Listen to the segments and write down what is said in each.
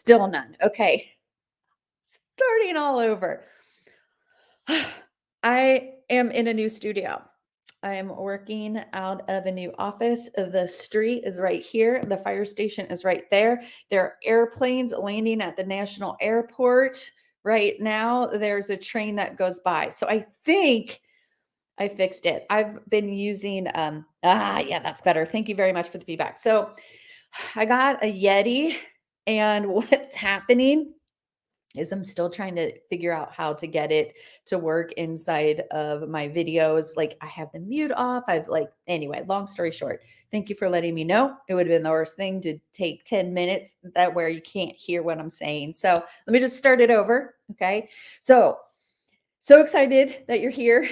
Still none. Okay. Starting all over. I am in a new studio. I am working out of a new office. The street is right here. The fire station is right there. There are airplanes landing at the national airport. Right now, there's a train that goes by. So I think I fixed it. I've been using, yeah, that's better. Thank you very much for the feedback. So I got a Yeti, and what's happening is I'm still trying to figure out how to get it to work inside of my videos. Like I have the mute off. Anyway, long story short, thank you for letting me know. It would have been the worst thing to take 10 minutes that where you can't hear what I'm saying. So let me just start it over. Okay. So excited that you're here.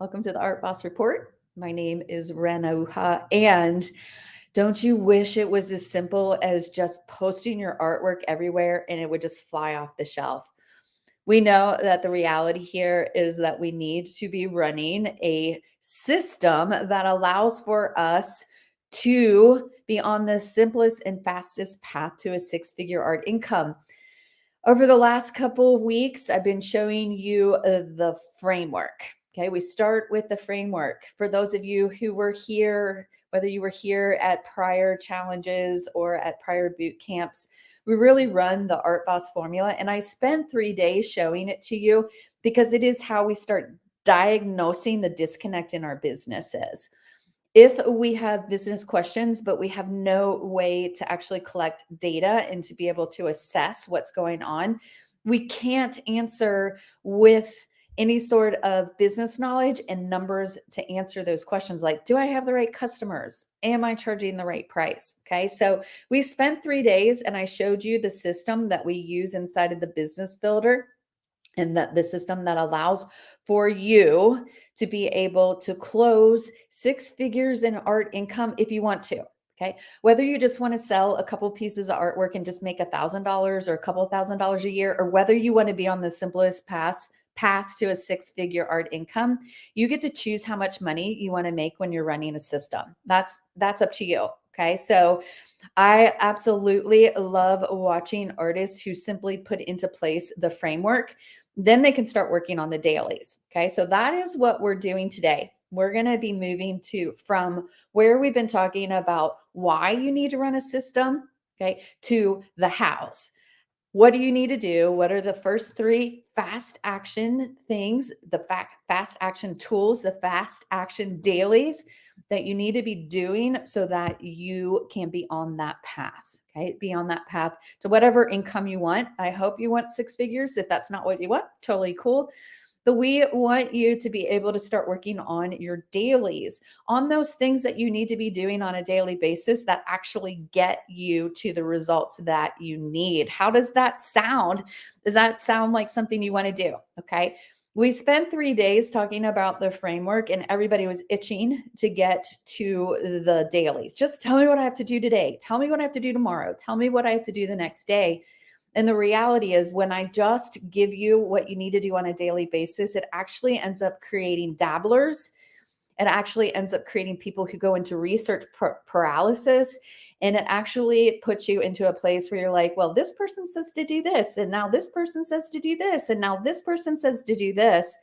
Welcome to the Art Boss Report. My name is Renauha, and don't you wish it was as simple as just posting your artwork everywhere and it would just fly off the shelf? We know that the reality here is that we need to be running a system that allows for us to be on the simplest and fastest path to a six-figure art income. Over the last couple of weeks, I've been showing you the framework. Okay, we start with the framework. For those of you who were here, whether you were here at prior challenges or at prior boot camps, we really run the Art Boss formula. And I spent 3 days showing it to you because it is how we start diagnosing the disconnect in our businesses. If we have business questions, but we have no way to actually collect data and to be able to assess what's going on, we can't answer with any sort of business knowledge and numbers to answer those questions like, do I have the right customers? Am I charging the right price? Okay, so we spent 3 days and I showed you the system that we use inside of the business builder, and that the system that allows for you to be able to close six figures in art income if you want to. Okay. Whether you just want to sell a couple pieces of artwork and just make $1,000 or a couple $1,000 a year, or whether you want to be on the simplest path to a six-figure art income, you get to choose how much money you want to make when you're running a system. That's up to you. Okay. So I absolutely love watching artists who simply put into place the framework. Then they can start working on the dailies. Okay. So that is what we're doing today. We're going to be moving from where we've been talking about why you need to run a system, okay, to the hows. What do you need to do? What are the first 3 fast action things, the fast action tools, the fast action dailies that you need to be doing so that you can be on that path? Okay, be on that path to whatever income you want. I hope you want 6 figures. If that's not what you want, totally cool. But we want you to be able to start working on your dailies, on those things that you need to be doing on a daily basis that actually get you to the results that you need. How does that sound? Does that sound like something you want to do? Okay. We spent 3 days talking about the framework, and everybody was itching to get to the dailies. Just tell me what I have to do today. Tell me what I have to do tomorrow. Tell me what I have to do the next day. And the reality is, when I just give you what you need to do on a daily basis, it actually ends up creating dabblers. It actually ends up creating people who go into research paralysis. And it actually puts you into a place where you're like, well, this person says to do this. And now this person says to do this. And now this person says to do this.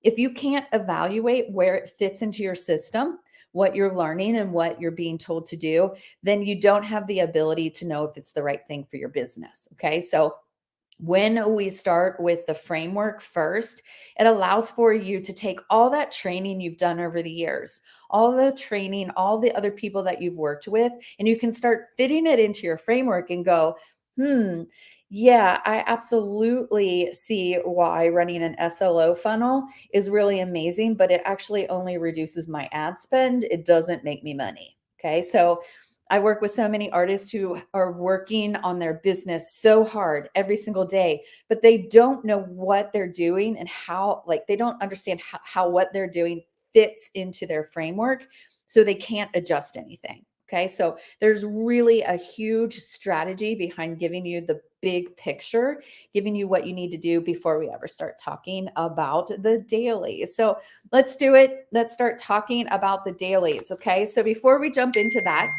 If you can't evaluate where it fits into your system, what you're learning and what you're being told to do, then you don't have the ability to know if it's the right thing for your business. Okay. So when we start with the framework first, it allows for you to take all that training you've done over the years, all the training, all the other people that you've worked with, and you can start fitting it into your framework and go, yeah, I absolutely see why running an SLO funnel is really amazing, but it actually only reduces my ad spend. It doesn't make me money. Okay. So I work with so many artists who are working on their business so hard every single day, but they don't know what they're doing and how, like, they don't understand how what they're doing fits into their framework. So they can't adjust anything. Okay. So there's really a huge strategy behind giving you the big picture, giving you what you need to do before we ever start talking about the dailies. So let's do it. Let's start talking about the dailies. Okay. So before we jump into that,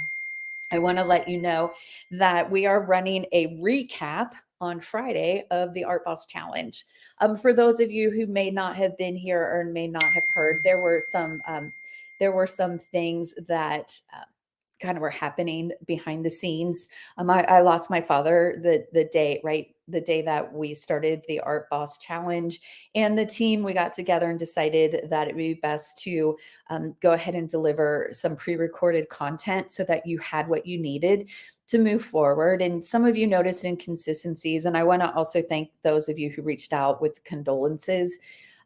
I want to let you know that we are running a recap on Friday of the Art Boss Challenge. For those of you who may not have been here or may not have heard, there were some things that kind of were happening behind the scenes. I lost my father the day, right, the day that we started the Art Boss Challenge, and the team, we got together and decided that it would be best to go ahead and deliver some pre-recorded content so that you had what you needed to move forward. And some of you noticed inconsistencies, and I want to also thank those of you who reached out with condolences.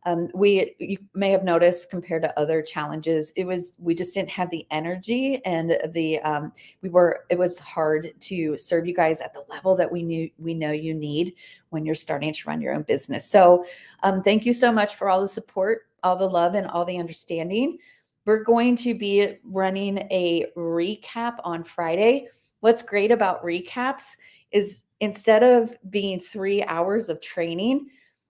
You may have noticed, compared to other challenges, we just didn't have the energy, and it was hard to serve you guys at the level that we know you need when you're starting to run your own business. So thank you so much for all the support, all the love, and all the understanding. We're going to be running a recap on Friday. What's great about recaps is, instead of being 3 hours of training,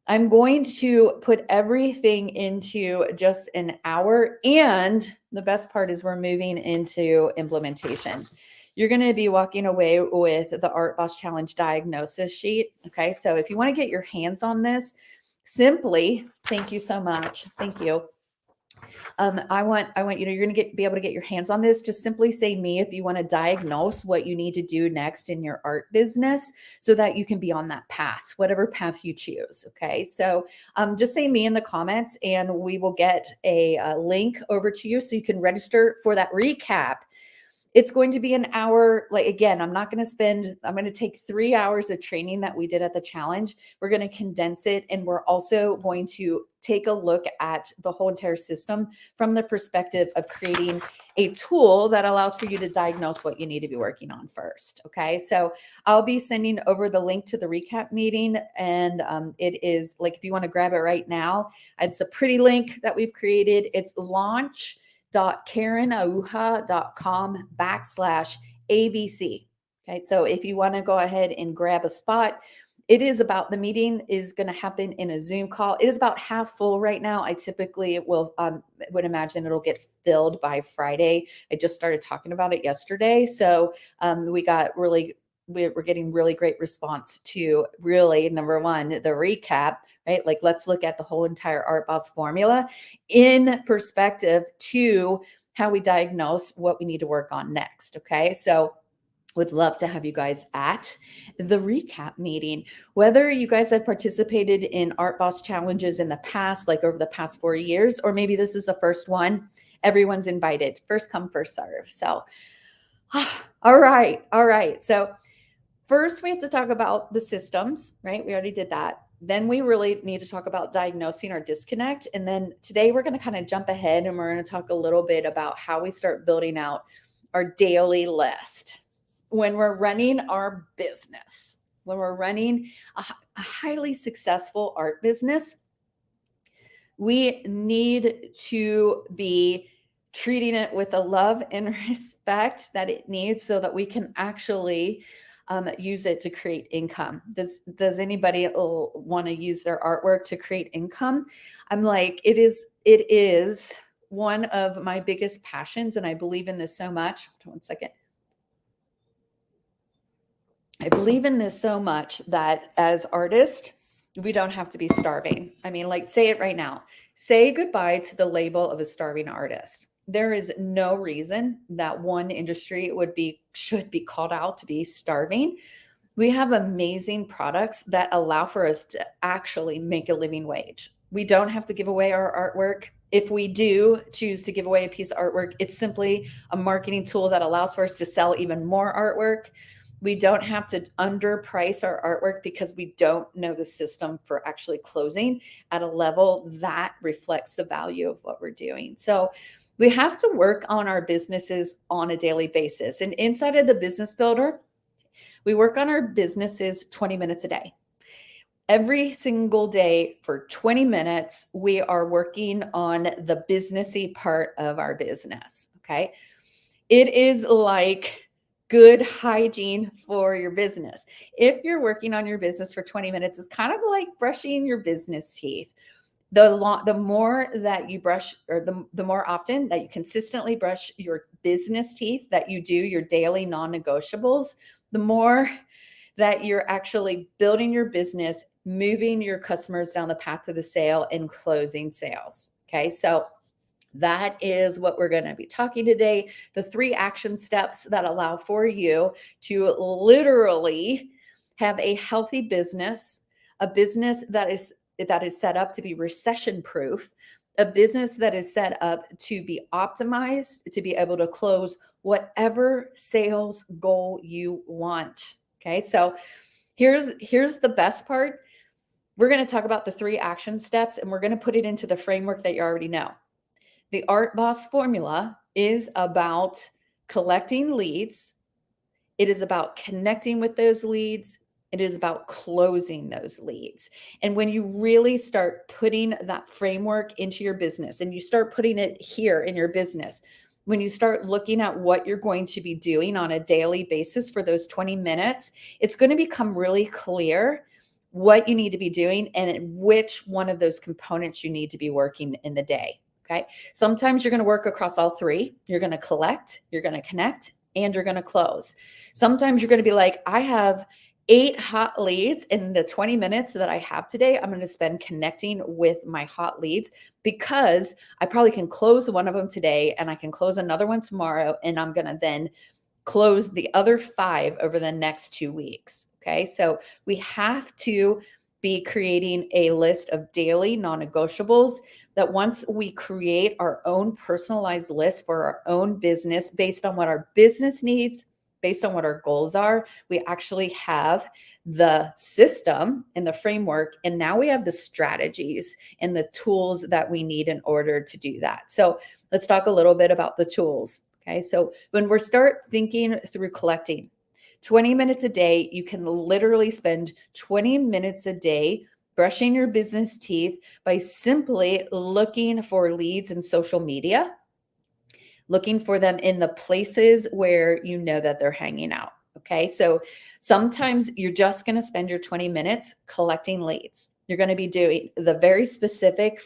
I'm going to put everything into just an hour. And the best part is we're moving into implementation. You're going to be walking away with the Art Boss Challenge diagnosis sheet. Okay. So if you want to get your hands on this, simply, thank you so much. Thank you. I want you're going to be able to get your hands on this. Just simply say me if you want to diagnose what you need to do next in your art business so that you can be on that path, whatever path you choose. Okay. So just say me in the comments and we will get a link over to you so you can register for that recap. It's going to be an hour. Like, again, I'm going to take 3 hours of training that we did at the challenge. We're going to condense it. And we're also going to take a look at the whole entire system from the perspective of creating a tool that allows for you to diagnose what you need to be working on first. Okay. So I'll be sending over the link to the recap meeting. And it is, like, if you want to grab it right now, it's a pretty link that we've created. It's launch.karenauha.com/ABC. Okay. So if you want to go ahead and grab a spot, the meeting is going to happen in a Zoom call. It is about half full right now. I typically would imagine it'll get filled by Friday. I just started talking about it yesterday. So we're getting really great response to, really, number one, the recap, right? Like, let's look at the whole entire Art Boss formula in perspective to how we diagnose what we need to work on next. Okay. So would love to have you guys at the recap meeting. Whether you guys have participated in Art Boss challenges in the past, like over the past 4 years, or maybe this is the first one, everyone's invited. First come, first serve. So, all right. So first we have to talk about the systems, right? We already did that. Then we really need to talk about diagnosing our disconnect. And then today we're going to kind of jump ahead and we're going to talk a little bit about how we start building out our daily list. When we're running our business, when we're running a highly successful art business, we need to be treating it with the love and respect that it needs so that we can actually use it to create income. Does anybody want to use their artwork to create income? I'm like, it is one of my biggest passions, and I believe in this so much. Hold on 1 second. I believe in this so much that as artists, we don't have to be starving. I mean, like, say it right now. Say goodbye to the label of a starving artist. There is no reason that one industry should be called out to be starving. We have amazing products that allow for us to actually make a living wage. We don't have to give away our artwork. If we do choose to give away a piece of artwork, it's simply a marketing tool that allows for us to sell even more artwork. We don't have to underprice our artwork because we don't know the system for actually closing at a level that reflects the value of what we're doing. So we have to work on our businesses on a daily basis. And inside of the Business Builder, we work on our businesses 20 minutes a day. Every single day for 20 minutes, we are working on the businessy part of our business. Okay. It is like good hygiene for your business. If you're working on your business for 20 minutes, it's kind of like brushing your business teeth. The more that you brush, or the more often that you consistently brush your business teeth, that you do your daily non-negotiables, the more that you're actually building your business, moving your customers down the path to the sale, and closing sales. Okay, so that is what we're going to be talking today. The 3 action steps that allow for you to literally have a healthy business, a business that is set up to be recession proof, a business that is set up to be optimized to be able to close whatever sales goal you want. Okay? So here's the best part. We're going to talk about the 3 action steps, and we're going to put it into the framework that you already know. The Art Boss formula is about collecting leads. It is about connecting with those leads. It is about closing those leads. And when you really start putting that framework into your business, and you start putting it here in your business, when you start looking at what you're going to be doing on a daily basis for those 20 minutes, it's going to become really clear what you need to be doing and which one of those components you need to be working in the day. Okay. Sometimes you're going to work across all 3. You're going to collect, you're going to connect, and you're going to close. Sometimes you're going to be like, I have 8 hot leads in the 20 minutes that I have today. I'm going to spend connecting with my hot leads, because I probably can close one of them today and I can close another one tomorrow. And I'm going to then close the other 5 over the next 2 weeks. Okay. So we have to be creating a list of daily non-negotiables that once we create our own personalized list for our own business based on what our business needs, based on what our goals are, we actually have the system and the framework. And now we have the strategies and the tools that we need in order to do that. So let's talk a little bit about the tools. Okay. So when we start thinking through collecting 20 minutes a day, you can literally spend 20 minutes a day brushing your business teeth by simply looking for leads in social media, looking for them in the places where you know that they're hanging out. Okay. So sometimes you're just going to spend your 20 minutes collecting leads. You're going to be doing the very specific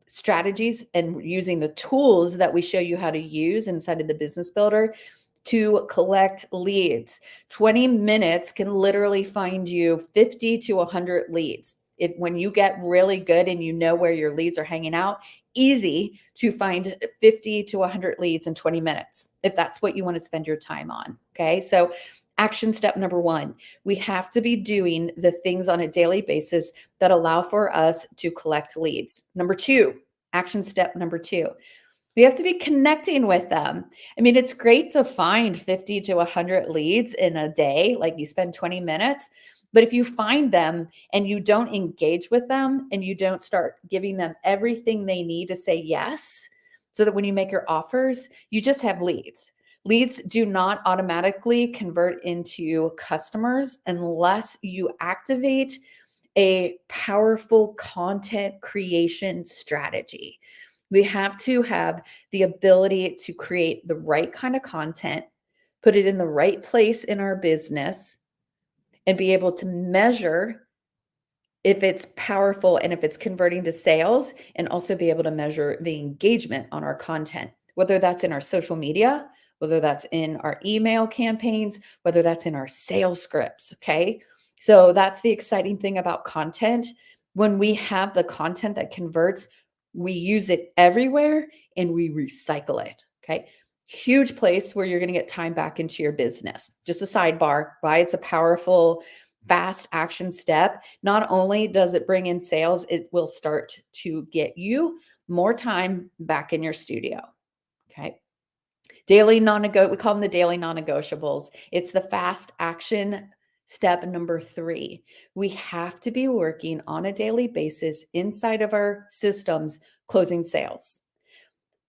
strategies and using the tools that we show you how to use inside of the business builder to collect leads. 20 minutes can literally find you 50 to 100 leads. If when you get really good and you know where your leads are hanging out, easy to find 50 to 100 leads in 20 minutes, if that's what you want to spend your time on. Okay. So action step number 1, we have to be doing the things on a daily basis that allow for us to collect leads. Number 2, action step number 2, we have to be connecting with them. I mean, it's great to find 50 to 100 leads in a day, like you spend 20 minutes. But if you find them and you don't engage with them and you don't start giving them everything they need to say yes, so that when you make your offers, you just have leads. Leads do not automatically convert into customers unless you activate a powerful content creation strategy. We have to have the ability to create the right kind of content, put it in the right place in our business, and be able to measure if it's powerful and if it's converting to sales, and also be able to measure the engagement on our content, whether that's in our social media, whether that's in our email campaigns, whether that's in our sales scripts. Okay. So that's the exciting thing about content. When we have the content that converts, we use it everywhere and we recycle it. Okay. Huge place where you're going to get time back into your business. Just a sidebar, why it's a powerful, fast action step. Not only does it bring in sales, it will start to get you more time back in your studio. Okay. We call them the daily non-negotiables. It's the fast action step number 3. We have to be working on a daily basis inside of our systems, closing sales.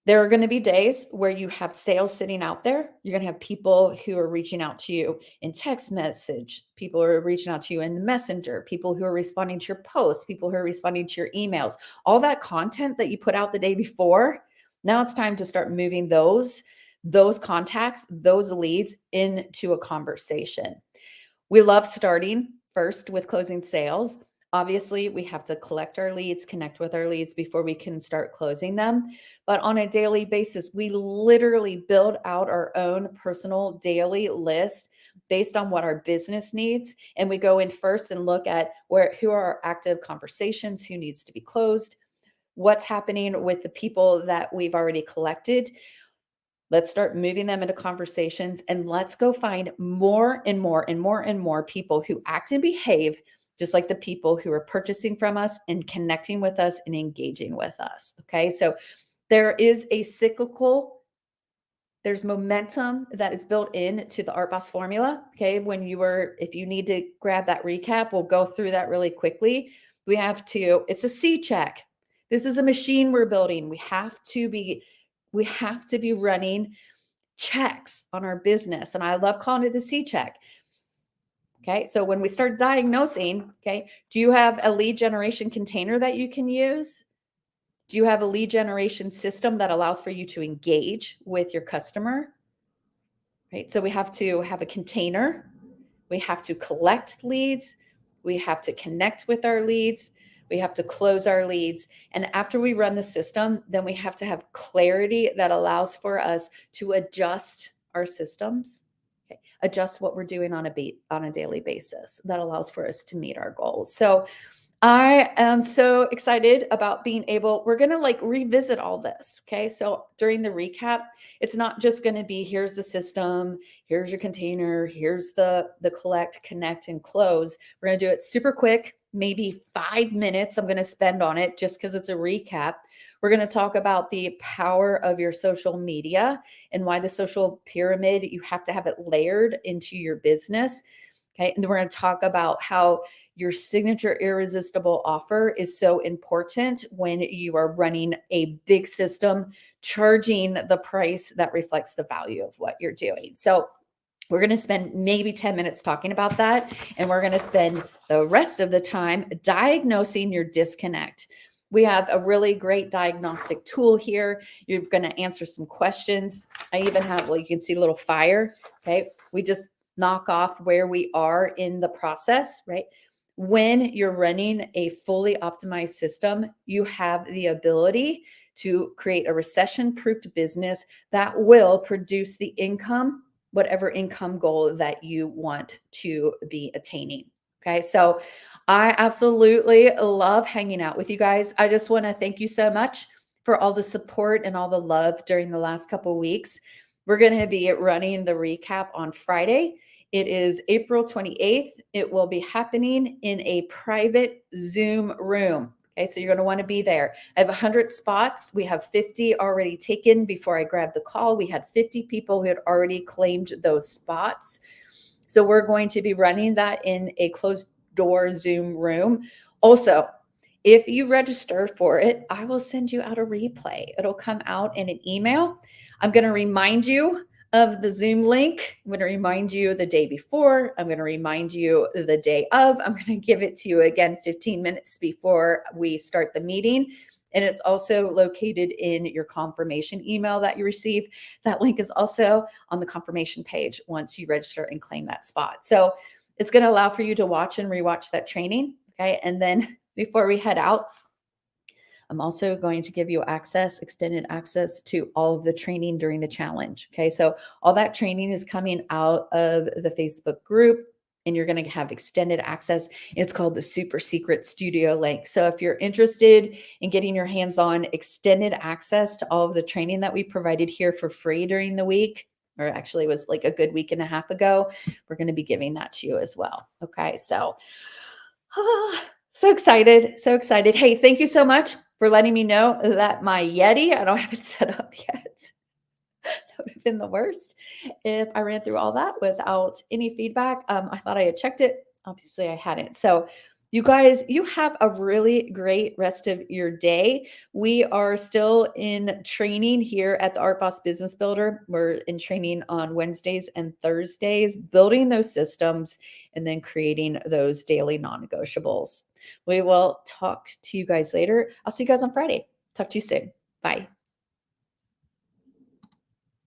There are going to be days where you have sales sitting out there. You're going to have people who are reaching out to you in text message, people who are reaching out to you in the messenger, people who are responding to your posts, people who are responding to your emails, all that content that you put out the day before. Now it's time to start moving those contacts, those leads into a conversation. We love starting first with closing sales. Obviously, we have to collect our leads, connect with our leads before we can start closing them. But on a daily basis, we literally build out our own personal daily list based on what our business needs. And we go in first and look at who are our active conversations, who needs to be closed, what's happening with the people that we've already collected. Let's start moving them into conversations and let's go find more and more and more and more people who act and behave just like the people who are purchasing from us and connecting with us and engaging with us. Okay. So there is a cyclical, there's momentum that is built into the Art Boss formula. Okay. If you need to grab that recap, we'll go through that really quickly. It's a C check. This is a machine we're building. We have to be running checks on our business. And I love calling it the C check. Okay. So when we start diagnosing, okay, do you have a lead generation container that you can use? Do you have a lead generation system that allows for you to engage with your customer? Right. So we have to have a container. We have to collect leads. We have to connect with our leads. We have to close our leads. And after we run the system, then we have to have clarity that allows for us to adjust our systems, okay, adjust what we're doing on a daily basis. That allows for us to meet our goals. So I am so excited about we're going to revisit all this. Okay. So during the recap, it's not just going to be, here's the system, here's your container, here's the collect, connect, and close. We're going to do it super quick, maybe 5 minutes I'm going to spend on it just because it's a recap. We're going to talk about the power of your social media and why the social pyramid, you have to have it layered into your business. Okay. And then we're going to talk about how your signature irresistible offer is so important when you are running a big system, charging the price that reflects the value of what you're doing. So we're going to spend maybe 10 minutes talking about that. And we're going to spend the rest of the time diagnosing your disconnect. We have a really great diagnostic tool here. You're going to answer some questions. I even have, you can see a little fire. Okay. We just knock off where we are in the process, right? When you're running a fully optimized system, you have the ability to create a recession-proofed business that will produce the income, whatever income goal that you want to be attaining. Okay. So I absolutely love hanging out with you guys. I just want to thank you so much for all the support and all the love during the last couple of weeks. We're going to be running the recap on Friday. It is April 28th. It will be happening in a private Zoom room. Okay, so you're going to want to be there. I have 100 spots. We have 50 already taken before I grabbed the call. We had 50 people who had already claimed those spots. So we're going to be running that in a closed door Zoom room. Also, if you register for it, I will send you out a replay. It'll come out in an email. I'm going to remind you of the Zoom link. I'm going to remind you the day before. I'm going to remind you the day of. I'm going to give it to you again 15 minutes before we start the meeting. And it's also located in your confirmation email that you receive. That link is also on the confirmation page once you register and claim that spot. So it's going to allow for you to watch and rewatch that training. Okay. And then before we head out, I'm also going to give you extended access to all of the training during the challenge. Okay. So all that training is coming out of the Facebook group and you're going to have extended access. It's called the Super Secret Studio link. So if you're interested in getting your hands on extended access to all of the training that we provided here for free during the week, or actually it was like a good week and a half ago, we're going to be giving that to you as well. Okay. So, so excited. So excited. Hey, thank you so much for letting me know that my Yeti, I don't have it set up yet. That would have been the worst if I ran through all that without any feedback. I thought I had checked it. Obviously, I hadn't. So, you guys, you have a really great rest of your day. We are still in training here at the Art Boss Business Builder. We're in training on Wednesdays and Thursdays, building those systems and then creating those daily non-negotiables. We will talk to you guys later. I'll see you guys on Friday. Talk to you soon. Bye.